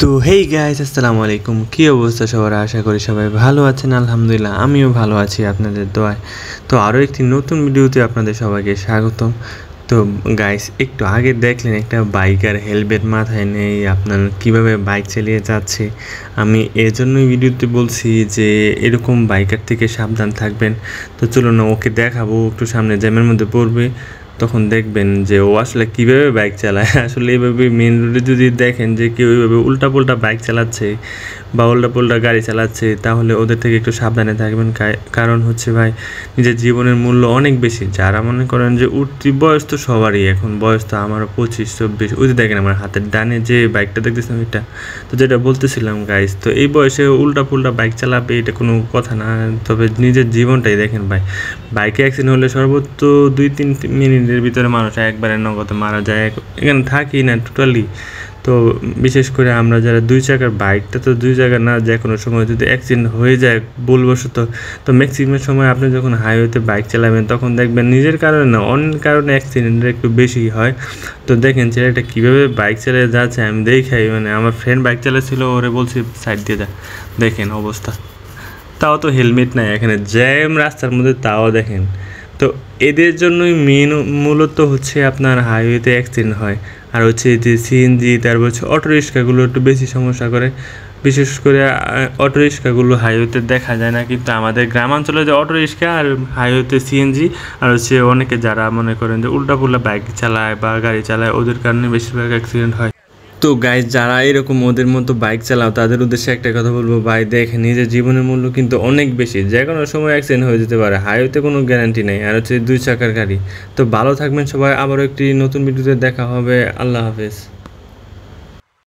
তো hey guys, আসসালামু আলাইকুম। কী অবস্থা সবার? আশা করি সবাই ভালো আছেন। আলহামদুলিল্লাহ আমিও ভালো আছি আপনাদের দোয়ায়। তো আরও একটি নতুন ভিডিওতে আপনাদের সবাইকে স্বাগতম। তো গাইস, একটু আগে দেখলেন একটা বাইকার হেলমেট মাথায় নেই আপনার কিভাবে বাইক চালিয়ে যাচ্ছে। আমি এর জন্যই ভিডিওতে বলছি যে এরকম বাইকার থেকে সাবধান থাকবেন। তো চলুন না, ওকে দেখাবো। একটু সামনে জ্যামের মধ্যে পড়বে, তখন দেখবেন যে ও আসলে কীভাবে বাইক চালায়। আসলে এইভাবে মেন রোডে যদি দেখেন যে কেউ এইভাবে উল্টাপাল্টা বাইক চালাচ্ছে বা উল্টাপাল্টা গাড়ি চালাচ্ছে, তাহলে ওদের থেকে একটু সাবধানে থাকবেন। কারণ হচ্ছে ভাই, নিজের জীবনের মূল্য অনেক বেশি। যারা মনে করেন যে উঠতি বয়স তো সবারই, এখন বয়স তো আমারও 25-24। ওই যে দেখেন আমার হাতের ডানে যে বাইকটা দেখতেছিলাম এটা, তো যেটা বলতেছিলাম গাইস, তো এই বয়সে উল্টাপাল্টা বাইক চালাবে এটা কোনো কথা না। তবে নিজের জীবনটাই দেখেন ভাই, বাইকে অ্যাক্সিডেন্ট হলে সর্বোচ্চ 2-3 মিনিটের ভিতরে মানুষ একবারে নগদে মারা যায়। এখানে থাকি না টোটালি। তো বিশেষ করে আমরা যারা 2 চাকার, বাইকটা তো 2 চাকার না, যে কোনো সময় যদি অ্যাক্সিডেন্ট হয়ে যায় ভুলবশত, তো ম্যাক্সিমাম সময় আপনি যখন হাইওয়েতে বাইক চালাবেন তখন দেখবেন নিজের কারণে না অন্যের কারণে অ্যাক্সিডেন্টটা একটু বেশি হয়। তো দেখেন ছেলেটা কীভাবে বাইক চালিয়ে যাচ্ছে, আমি দেখাই, মানে আমার ফ্রেন্ড বাইক চালাচ্ছিল, ওরে বলছি সাইড দিয়ে যা। দেখেন অবস্থা, তাও তো হেলমেট নাই, এখানে জ্যাম রাস্তার মধ্যে, তাও দেখেন। তো এদের জন্যই মূলত হচ্ছে আপনার হাইওয়েতে অ্যাক্সিডেন্ট হয়। আর হচ্ছে যে সিএনজি, তারপর হচ্ছে অটো রিক্সাগুলো একটু বেশি সমস্যা করে। বিশেষ করে অটো রিক্সাগুলো হাইওয়েতে দেখা যায় না, কিন্তু আমাদের গ্রামাঞ্চলে যে অটো রিক্সা আর হাইওয়েতে সিএনজি, আর হচ্ছে অনেকে যারা মনে করেন যে উল্টাপুল্টা বাইক চালায় বা গাড়ি চালায়, ওদের কারণে বেশিরভাগ অ্যাক্সিডেন্ট হয়। তো গাইজ, যারা এরকম ওদের মতো বাইক চালাও তাদের উদ্দেশ্যে একটা কথা বলবো, ভাই দেখেন নিজের জীবনের মূল্য কিন্তু অনেক বেশি। যে কোনো সময় অ্যাক্সিডেন্ট হয়ে যেতে পারে, হাইওয়েতে কোনো গ্যারান্টি নেই, আর হচ্ছে 2 চাকার গাড়ি। তো ভালো থাকবেন সবাই, আবারও একটি নতুন ভিডিওতে দেখা হবে। আল্লাহ হাফেজ।